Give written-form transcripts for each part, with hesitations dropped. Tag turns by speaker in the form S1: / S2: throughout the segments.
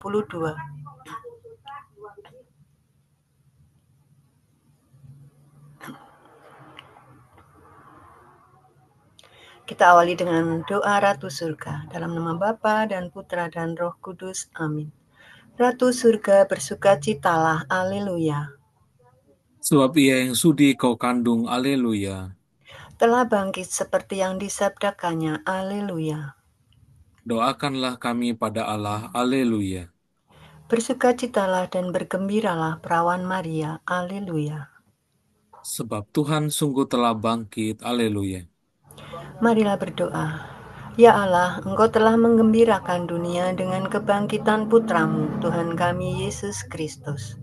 S1: 2022. Kita awali dengan doa Ratu Surga, dalam nama Bapa dan Putra dan Roh Kudus. Amin. Ratu Surga, bersukacitalah, haleluya.
S2: Sebab ia yang sudi kau kandung, haleluya.
S1: Telah bangkit seperti yang disabdakannya, haleluya.
S2: Doakanlah kami pada Allah, haleluya.
S1: Bersukacitalah dan bergembiralah perawan Maria, haleluya.
S2: Sebab Tuhan sungguh telah bangkit, haleluya.
S1: Marilah berdoa. Ya Allah, Engkau telah menggembirakan dunia dengan kebangkitan Putramu, Tuhan kami Yesus Kristus.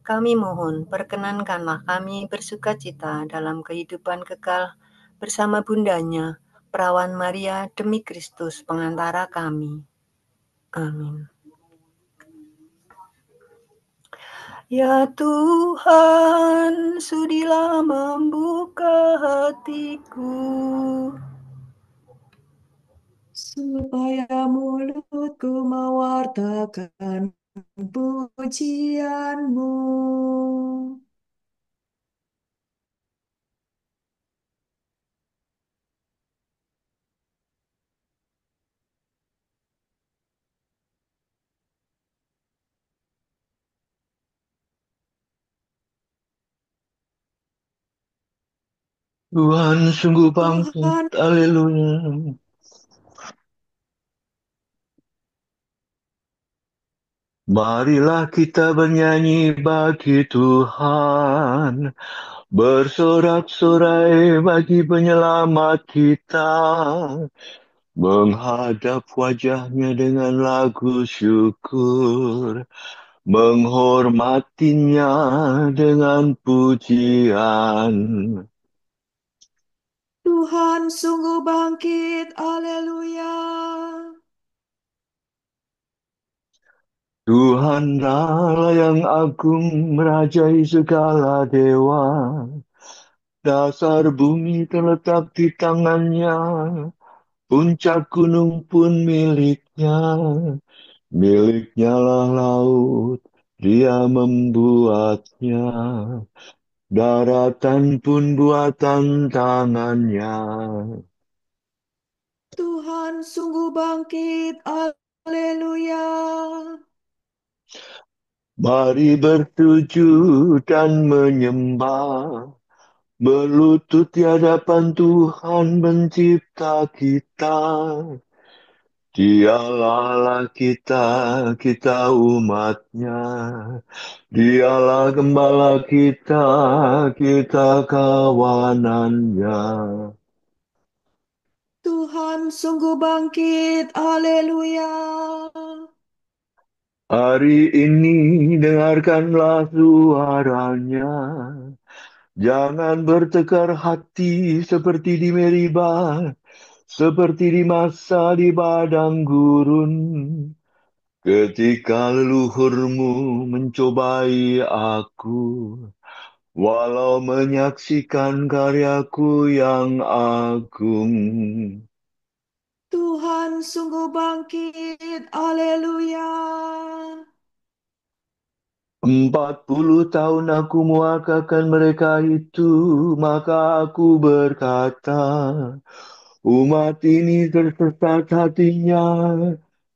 S1: Kami mohon, perkenankanlah kami bersukacita dalam kehidupan kekal bersama bundanya, perawan Maria demi Kristus pengantara kami. Amin. Ya Tuhan, sudilah membuka hatiku,
S3: supaya mulutku mewartakan pujianmu.
S4: Tuhan sungguh bangkit,
S3: Tuhan,
S4: haleluya. Marilah kita bernyanyi bagi Tuhan, bersorak-sorai bagi penyelamat kita, menghadap wajahnya dengan lagu syukur, menghormatinya dengan pujian.
S3: Tuhan sungguh bangkit, haleluya.
S4: Tuhan Allah yang agung merajai segala dewa. Dasar bumi terletak di tangannya, puncak gunung pun miliknya. Miliknya lah laut, dia membuatnya. Daratan pun buatan tangannya.
S3: Tuhan sungguh bangkit, haleluya.
S4: Mari bersujud dan menyembah, berlutut di hadapan Tuhan pencipta kita. Dialah Allah kita, kita umatnya. Dialah gembala kita, kita kawanannya.
S3: Tuhan sungguh bangkit, haleluya.
S4: Hari ini dengarkanlah suaranya. Jangan bertekar hati seperti di Meribah, seperti di masa di padang gurun. Ketika leluhurmu mencobai aku, walau menyaksikan karyaku yang agung.
S3: Tuhan sungguh bangkit, haleluya.
S4: 40 tahun aku mewakilkan mereka itu, maka aku berkata, umat ini tersesat hatinya,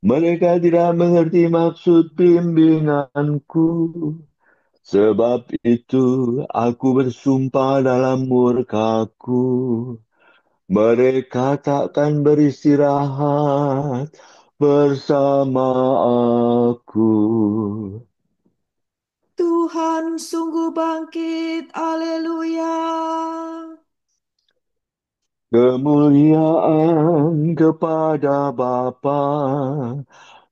S4: mereka tidak mengerti maksud bimbinganku. Sebab itu aku bersumpah dalam murkaku, mereka takkan beristirahat bersama aku.
S3: Tuhan sungguh bangkit, haleluya.
S4: Kemuliaan kepada Bapa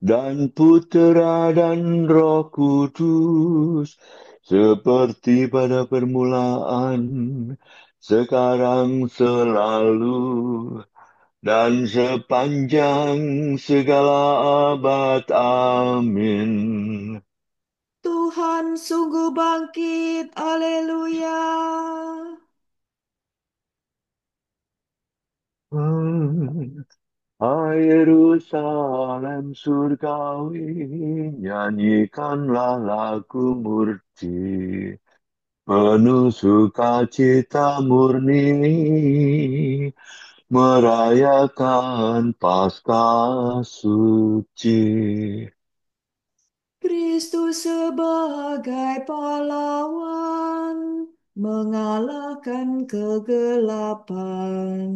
S4: dan Putera dan Roh Kudus, seperti pada permulaan, sekarang, selalu, dan sepanjang segala abad. Amin.
S3: Tuhan sungguh bangkit, haleluya.
S4: Hai Yerusalem surgawi, nyanyikanlah lagu murti, penuh sukacita murni, merayakan Paskah suci.
S3: Kristus sebagai pahlawan mengalahkan kegelapan,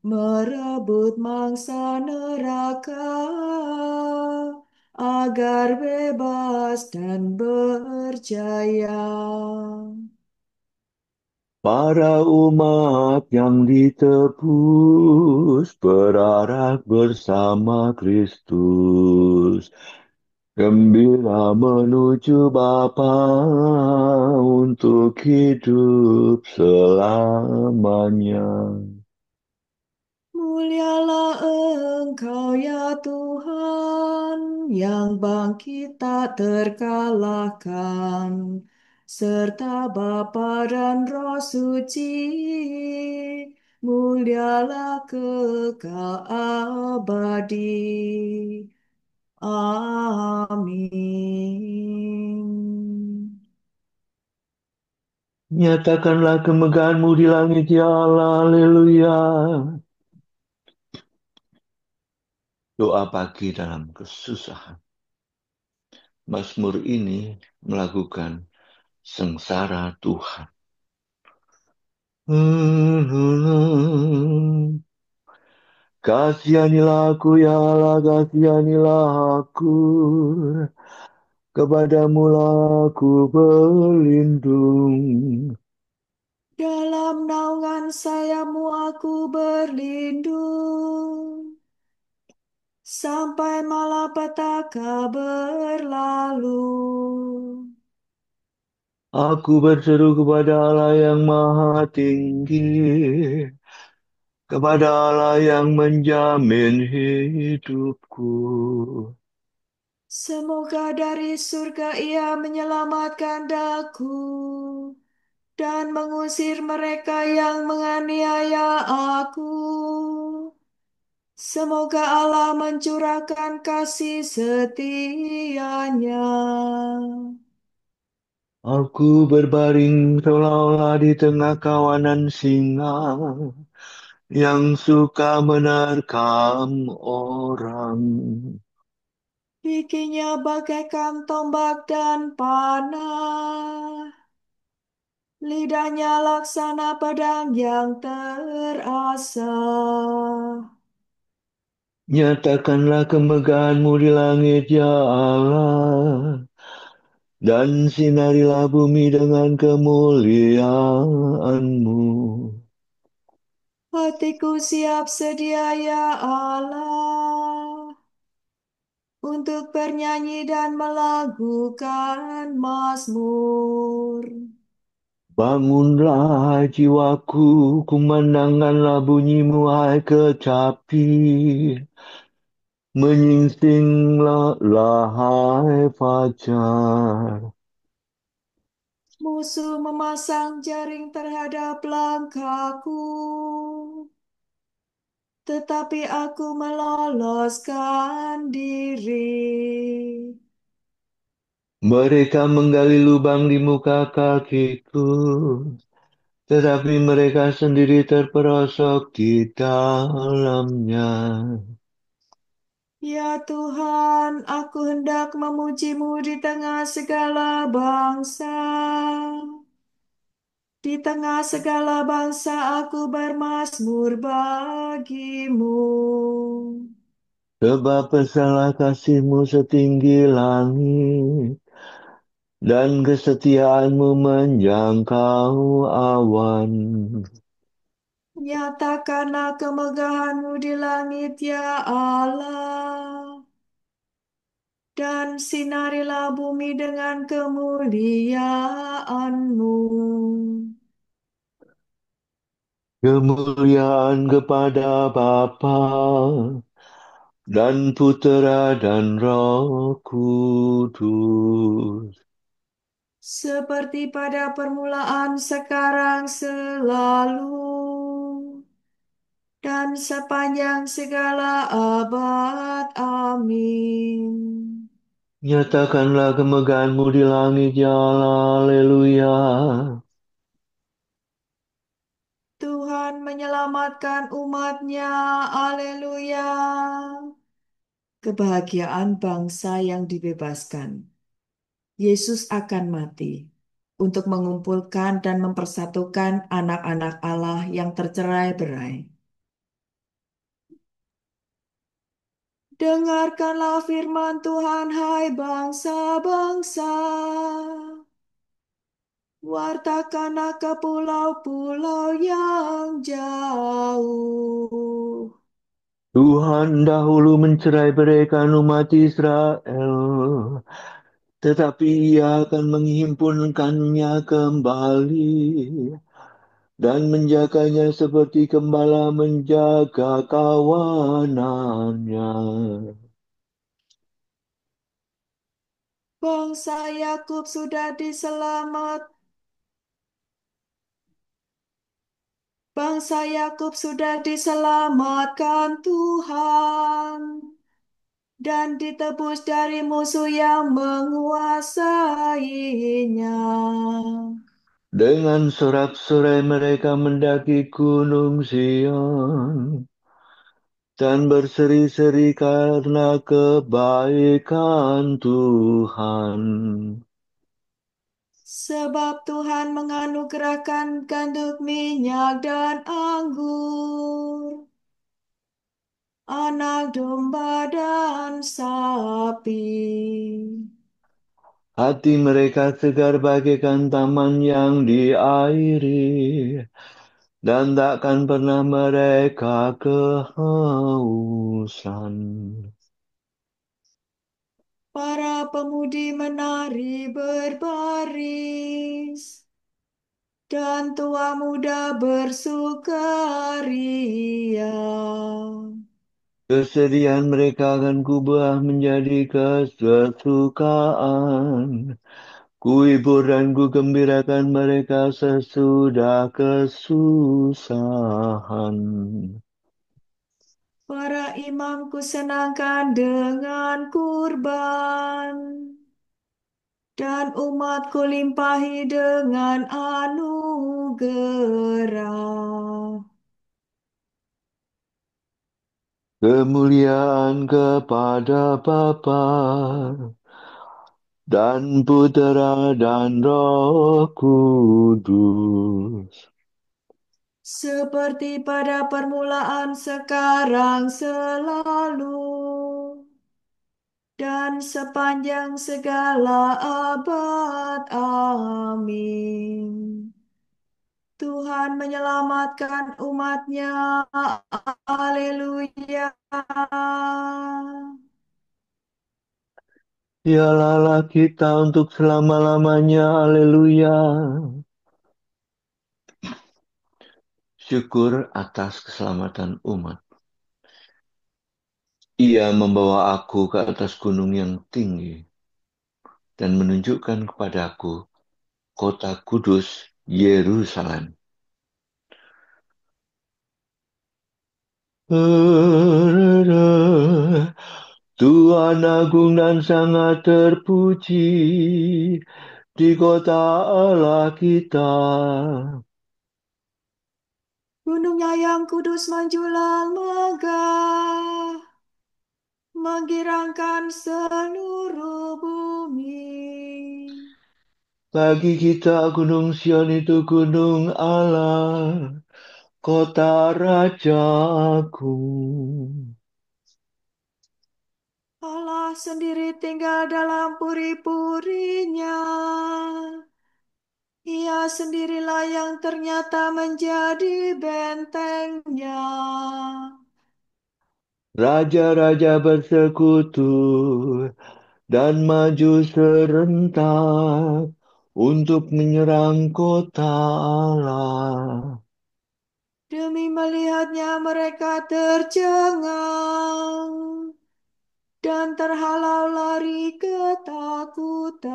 S3: merebut mangsa neraka agar bebas dan berjaya.
S4: Para umat yang ditebus berarak bersama Kristus, gembira menuju Bapa untuk hidup selamanya.
S3: Mulialah Engkau ya Tuhan, yang bangkit tak terkalahkan, serta Bapa dan Roh Suci. Mulialah kekal abadi. Amin.
S4: Nyatakanlah kemegahanmu di langit, ya Allah, haleluya. Doa pagi dalam kesusahan. Mazmur ini melakukan sengsara Tuhan. Kasihanilah aku, ya Allah, kasihanilah aku. Kepadamu lah aku berlindung.
S3: Dalam naungan sayapmu aku berlindung, sampai malapetaka berlalu.
S4: Aku berseru kepada Allah yang maha tinggi, kepada Allah yang menjamin hidupku.
S3: Semoga dari surga ia menyelamatkan daku dan mengusir mereka yang menganiaya aku. Semoga Allah mencurahkan kasih setianya.
S4: Aku berbaring seolah-olah di tengah kawanan singa yang suka menerkam orang.
S3: Giginya bagaikan tombak dan panah. Lidahnya laksana pedang yang terasah.
S4: Nyatakanlah kemegahanmu di langit, ya Allah, dan sinarilah bumi dengan kemuliaanmu.
S3: Hatiku siap sedia ya Allah, untuk bernyanyi dan melakukan mazmur.
S4: Bangunlah jiwaku, kumandangkanlah bunyimu, hai kecapi. Menyingsinglah, hai fajar.
S3: Musuh memasang jaring terhadap langkahku, tetapi aku meloloskan diri.
S4: Mereka menggali lubang di muka kakiku, tetapi mereka sendiri terperosok di dalamnya.
S3: Ya Tuhan, aku hendak memujimu di tengah segala bangsa. Di tengah segala bangsa aku bermazmur bagimu.
S4: Sebab pesanlah kasihmu setinggi langit, dan kesetiaanmu menjangkau awan.
S3: Nyatakanlah kemegahanmu di langit ya Allah, dan sinarilah bumi dengan kemuliaanmu.
S4: Kemuliaan kepada Bapa dan Putera dan Roh Kudus.
S3: Seperti pada permulaan, sekarang, selalu, dan sepanjang segala abad. Amin.
S4: Nyatakanlah kemegahan-Mu di langit, ya Allah. Haleluya.
S3: Tuhan menyelamatkan umat-Nya. Haleluya. Kebahagiaan bangsa yang dibebaskan. Yesus akan mati untuk mengumpulkan dan mempersatukan anak-anak Allah yang tercerai-berai. Dengarkanlah firman Tuhan, hai bangsa-bangsa. Wartakanlah ke pulau-pulau yang jauh.
S4: Tuhan dahulu mencerai-beraikan umat Israel, tetapi Ia akan menghimpunkannya kembali dan menjaganya seperti gembala menjaga kawanannya.
S3: Bangsa Yakub sudah diselamat. Bangsa Yakub sudah diselamatkan Tuhan dan ditebus dari musuh yang menguasainya.
S4: Dengan sorak-sorai mereka mendaki gunung Sion dan berseri-seri karena kebaikan Tuhan.
S3: Sebab Tuhan menganugerahkan gandum minyak dan anggur, anak domba dan sapi.
S4: Hati mereka segar bagaikan taman yang diairi, dan takkan pernah mereka kehausan.
S3: Para pemudi menari berbaris, dan tua muda bersukaria.
S4: Kesedihan mereka akan kubah menjadi kesesukaan. Kuhibur dan kugembirakan mereka sesudah kesusahan.
S3: Para imamku senangkan dengan kurban, dan umatku limpahi dengan anugerah.
S4: Kemuliaan kepada Bapa dan Putera dan Roh Kudus.
S3: Seperti pada permulaan, sekarang, selalu, dan sepanjang segala abad. Amin. Tuhan menyelamatkan umat-Nya. Haleluya.
S4: Dialah Allah kita untuk selama-lamanya. Haleluya. Syukur atas keselamatan umat. Ia membawa aku ke atas gunung yang tinggi dan menunjukkan kepadaku kota kudus Yerusalem. Tuhan agung dan sangat terpuji di kota Allah kita.
S3: Gunungnya yang kudus menjulang megah, menggirangkan seluruh bumi.
S4: Bagi kita Gunung Sion itu gunung Allah, kota Rajaku.
S3: Allah sendiri tinggal dalam puri-purinya. Ia sendirilah yang ternyata menjadi bentengnya.
S4: Raja-raja bersekutu dan maju serentak untuk menyerang kota Allah.
S3: Demi melihatnya mereka tercengang dan terhalau lari ketakutan.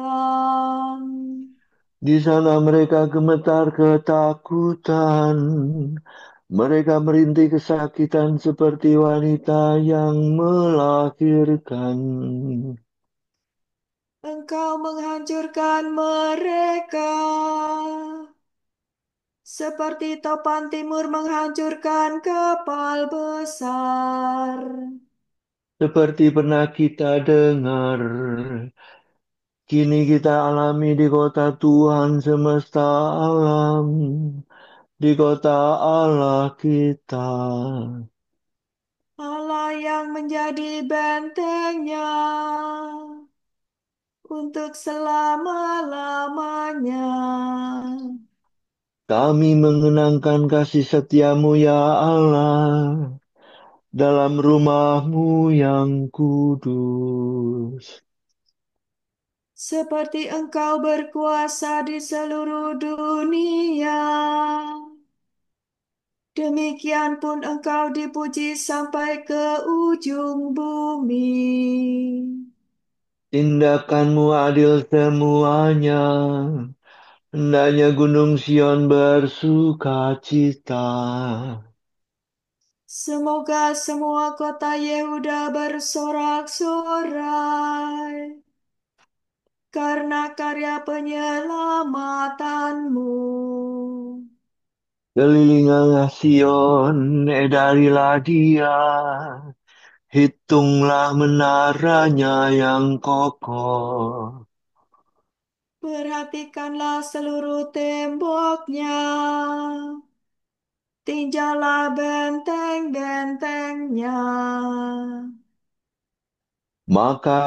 S4: Di sana mereka gemetar ketakutan Mereka merintih kesakitan seperti wanita yang melahirkan.
S3: Engkau menghancurkan mereka seperti topan timur menghancurkan kapal besar.
S4: Seperti pernah kita dengar, kini kita alami di kota Tuhan semesta alam, di kota Allah kita.
S3: Allah yang menjadi bentengnya untuk selama-lamanya.
S4: Kami mengenangkan kasih setiamu ya Allah, dalam rumahmu yang kudus.
S3: Seperti engkau berkuasa di seluruh dunia, demikian pun engkau dipuji sampai ke ujung bumi.
S4: Tindakanmu adil semuanya, hendaknya Gunung Sion bersuka cita.
S3: Semoga semua kota Yehuda bersorak-sorai karena karya penyelamatanmu.
S4: Kelilinganlah Sion, edarilah dia, hitunglah menaranya yang kokoh.
S3: Perhatikanlah seluruh temboknya, tinjaulah benteng-bentengnya.
S4: Maka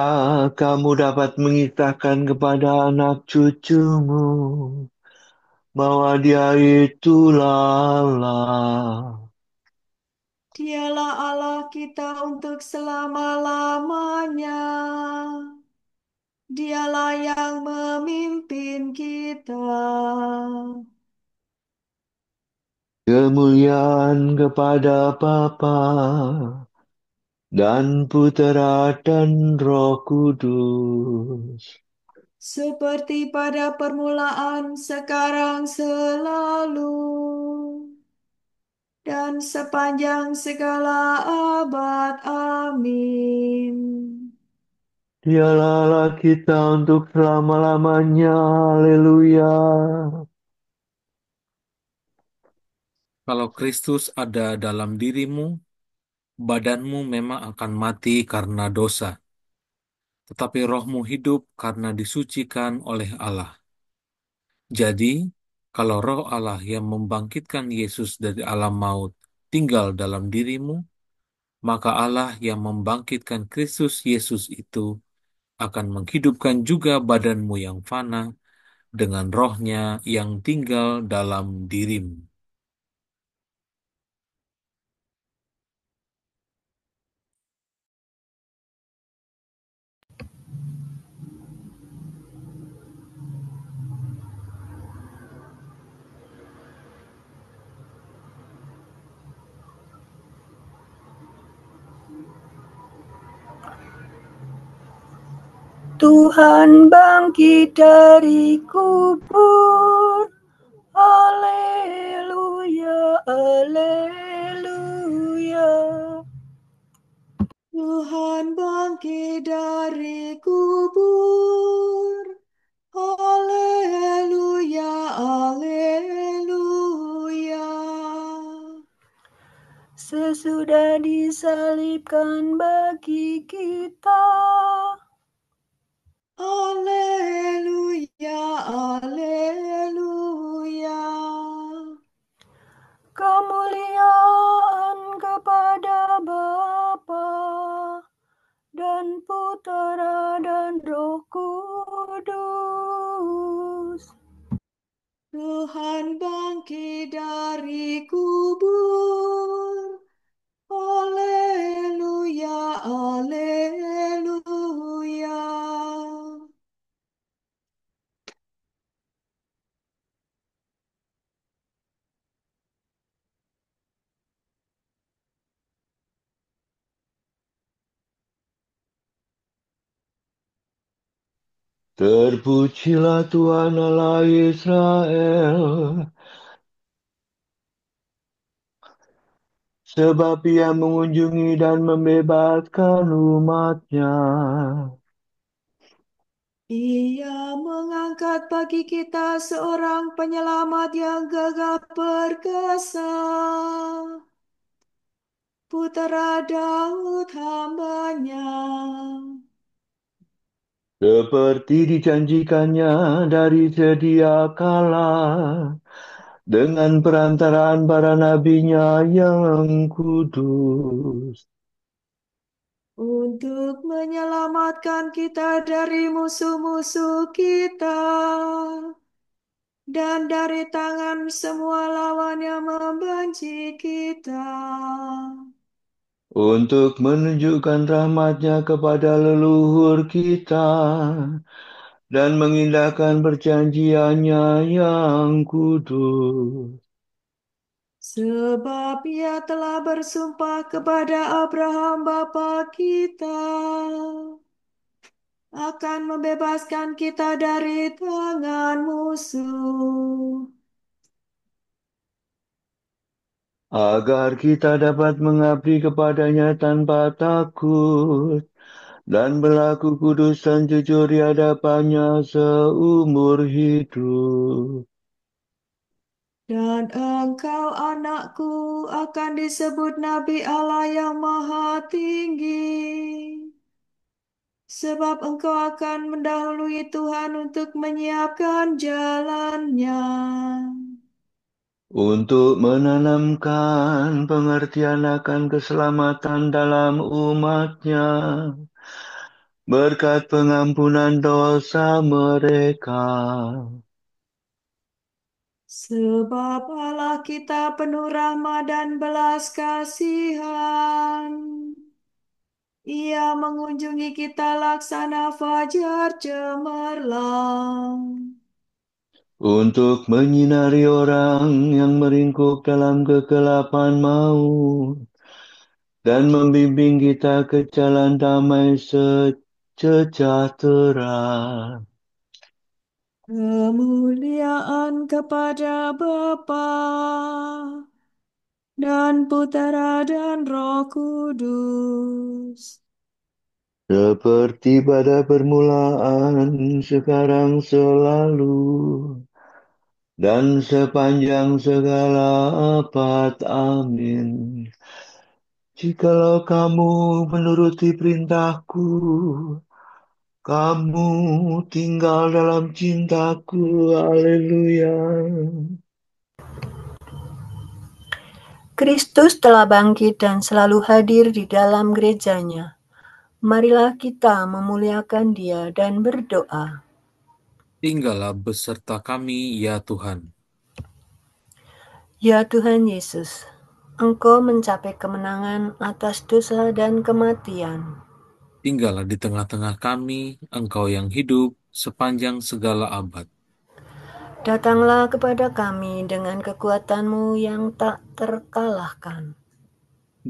S4: kamu dapat mengisahkan kepada anak cucumu bahwa dia itu Allah.
S3: Dialah Allah kita untuk selama-lamanya. Dialah yang memimpin kita.
S4: Kemuliaan kepada Bapa dan Putera dan Roh Kudus.
S3: Seperti pada permulaan, sekarang, selalu, dan sepanjang segala abad. Amin.
S4: Dialah Allah kita untuk selama-lamanya. Haleluya.
S2: Kalau Kristus ada dalam dirimu, badanmu memang akan mati karena dosa, tetapi rohmu hidup karena disucikan oleh Allah. Jadi, kalau roh Allah yang membangkitkan Yesus dari alam maut tinggal dalam dirimu, maka Allah yang membangkitkan Kristus Yesus itu akan menghidupkan juga badanmu yang fana dengan rohnya yang tinggal dalam dirimu.
S1: Tuhan bangkit dari kubur. Haleluya, haleluya.
S3: Tuhan bangkit dari kubur. Haleluya, haleluya.
S1: Sesudah disalibkan bagi kita.
S3: Haleluya, haleluya.
S1: Kemuliaan kepada Bapa dan Putera dan Roh Kudus.
S3: Tuhan bangkit dari kubur. Haleluya, haleluya.
S4: Terpujilah Tuhan Allah Israel, sebab Ia mengunjungi dan membebaskan umat-Nya.
S3: Ia mengangkat bagi kita seorang penyelamat yang gagah perkasa, Putera Daud hamba-Nya.
S4: Seperti dijanjikannya dari sedia kala, dengan perantaraan para nabinya yang kudus.
S3: Untuk menyelamatkan kita dari musuh-musuh kita dan dari tangan semua lawan yang membenci kita.
S4: Untuk menunjukkan rahmat-Nya kepada leluhur kita dan mengindahkan perjanjian-Nya yang kudus.
S3: Sebab Ia telah bersumpah kepada Abraham bapa kita akan membebaskan kita dari tangan musuh,
S4: Agar kita dapat mengabdi kepada-Nya tanpa takut dan berlaku kudus dan jujur di hadapan-Nya seumur hidup.
S3: dan engkau anakku akan disebut Nabi Allah yang Maha Tinggi. Sebab engkau akan mendahului Tuhan untuk menyiapkan jalannya,
S4: Untuk menanamkan pengertian akan keselamatan dalam umat-Nya, berkat pengampunan dosa mereka.
S3: sebab Allah kita penuh rahmat dan belas kasihan. Ia mengunjungi kita laksana fajar cemerlang,
S4: Untuk menyinari orang yang meringkuk dalam kegelapan maut, dan membimbing kita ke jalan damai sejahtera.
S3: kemuliaan kepada Bapa dan Putera dan Roh Kudus,
S4: Seperti pada permulaan, sekarang, selalu, dan sepanjang segala abad. Amin. Jikalau kamu menuruti perintahku, kamu tinggal dalam cintaku. Haleluya.
S1: Kristus telah bangkit dan selalu hadir di dalam gerejanya. Marilah kita memuliakan Dia dan berdoa.
S2: Tinggallah beserta kami, ya Tuhan.
S1: Ya Tuhan Yesus, Engkau mencapai kemenangan atas dosa dan kematian.
S2: Tinggallah di tengah-tengah kami, Engkau yang hidup sepanjang segala abad.
S1: Datanglah kepada kami dengan kekuatan-Mu yang tak terkalahkan.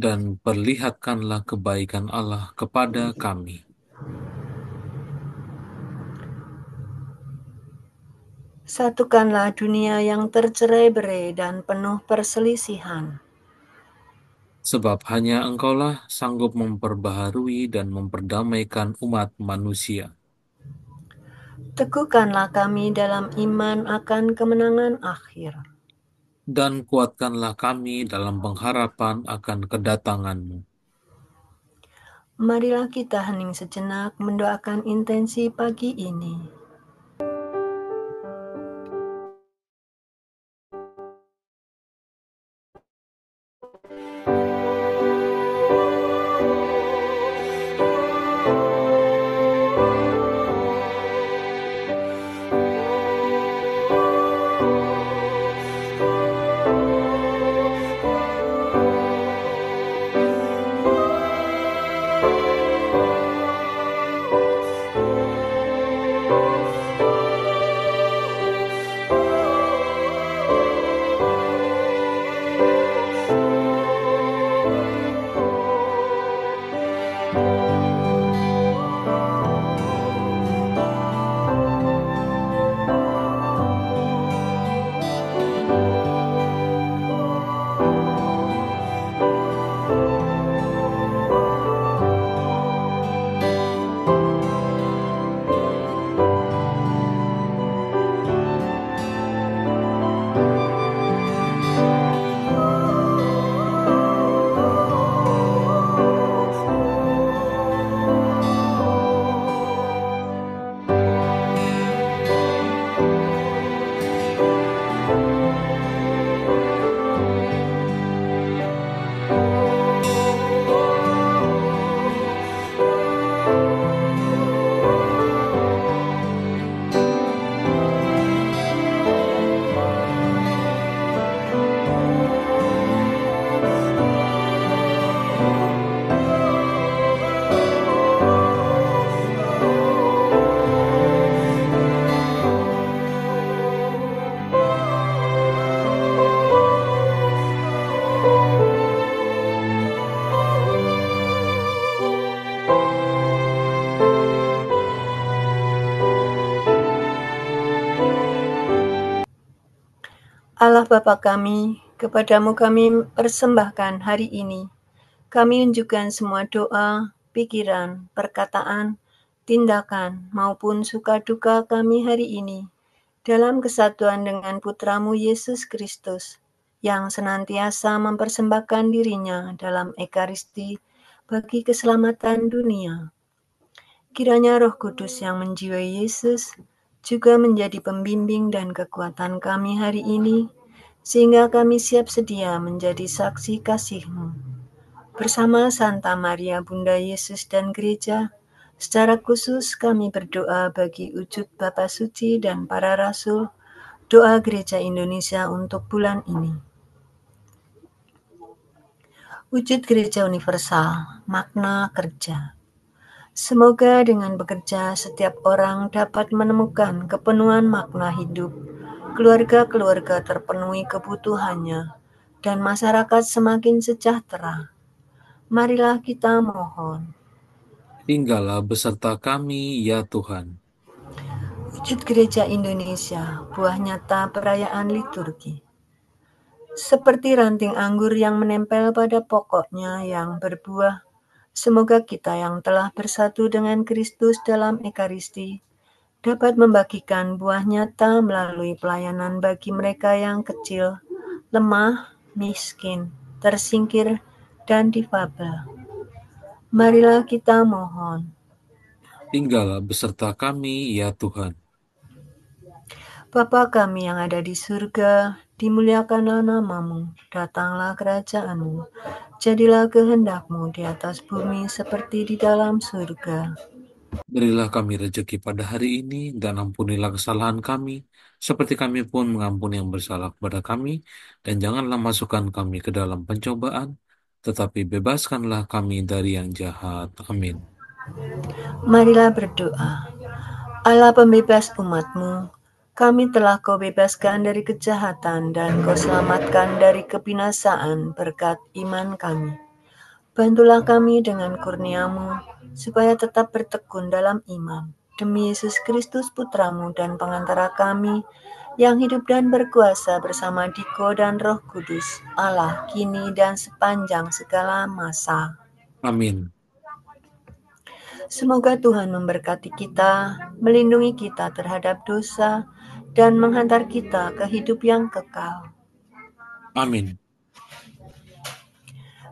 S2: Dan perlihatkanlah kebaikan Allah kepada kami.
S1: Satukanlah dunia yang tercerai-berai dan penuh perselisihan.
S2: Sebab hanya Engkaulah sanggup memperbaharui dan memperdamaikan umat manusia.
S1: Teguhkanlah kami dalam iman akan kemenangan akhir.
S2: Dan kuatkanlah kami dalam pengharapan akan kedatangan-Mu.
S1: Marilah kita hening sejenak mendoakan intensi pagi ini. Allah Bapa kami, kepadamu kami persembahkan hari ini. Kami unjukkan semua doa, pikiran, perkataan, tindakan, maupun suka duka kami hari ini, dalam kesatuan dengan Putramu Yesus Kristus, yang senantiasa mempersembahkan dirinya dalam Ekaristi bagi keselamatan dunia. Kiranya Roh Kudus yang menjiwai Yesus juga menjadi pembimbing dan kekuatan kami hari ini, sehingga kami siap sedia menjadi saksi kasih-Mu. Bersama Santa Maria Bunda Yesus dan Gereja, secara khusus kami berdoa bagi wujud Bapa Suci dan para Rasul, doa Gereja Indonesia untuk bulan ini. Wujud Gereja Universal, makna kerja. Semoga dengan bekerja setiap orang dapat menemukan kepenuhan makna hidup, keluarga-keluarga terpenuhi kebutuhannya, dan masyarakat semakin sejahtera. Marilah kita mohon.
S2: Tinggallah beserta kami, ya Tuhan.
S1: Wujud Gereja Indonesia, buah nyata perayaan liturgi. Seperti ranting anggur yang menempel pada pokoknya yang berbuah, semoga kita yang telah bersatu dengan Kristus dalam Ekaristi dapat membagikan buah nyata melalui pelayanan bagi mereka yang kecil, lemah, miskin, tersingkir, dan difabel. Marilah kita mohon.
S2: Tinggallah beserta kami, ya Tuhan.
S1: Bapa kami yang ada di surga, dimuliakanlah nama-Mu, datanglah kerajaan-Mu, jadilah kehendak-Mu di atas bumi seperti di dalam surga.
S2: Berilah kami rezeki pada hari ini, dan ampunilah kesalahan kami, seperti kami pun mengampuni yang bersalah kepada kami, dan janganlah masukkan kami ke dalam pencobaan, tetapi bebaskanlah kami dari yang jahat. Amin.
S1: Marilah berdoa. Allah pembebas umat-Mu, kami telah Kau bebaskan dari kejahatan dan Kau selamatkan dari kebinasaan berkat iman kami. Bantulah kami dengan kurnia-Mu, supaya tetap bertekun dalam iman. Demi Yesus Kristus Putra-Mu dan pengantara kami, yang hidup dan berkuasa bersama Diko dan Roh Kudus, Allah, kini dan sepanjang segala masa.
S2: Amin.
S1: Semoga Tuhan memberkati kita, melindungi kita terhadap dosa, dan menghantar kita ke hidup yang kekal.
S2: Amin.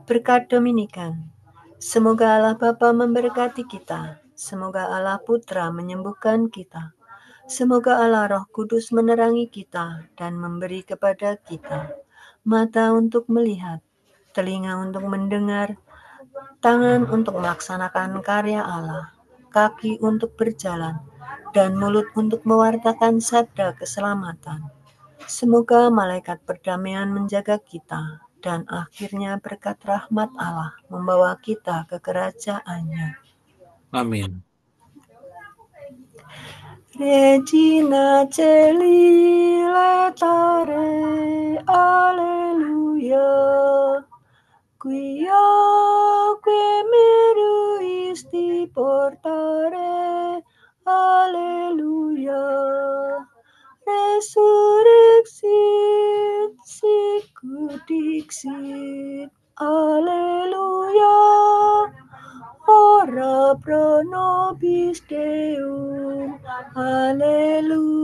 S1: Berkat Dominikan. Semoga Allah Bapa memberkati kita. Semoga Allah Putra menyembuhkan kita. Semoga Allah Roh Kudus menerangi kita dan memberi kepada kita mata untuk melihat, telinga untuk mendengar, tangan untuk melaksanakan karya Allah, kaki untuk berjalan, dan mulut untuk mewartakan sabda keselamatan. Semoga malaikat perdamaian menjaga kita, dan akhirnya berkat rahmat Allah membawa kita ke kerajaannya.
S2: Amin.
S1: Regina Celi Letare, Alleluia. Quia que meruisti portare, Alleluia. Resurrexit sicut dixit, Alleluia. Ora pro nobis Deum, Alleluia.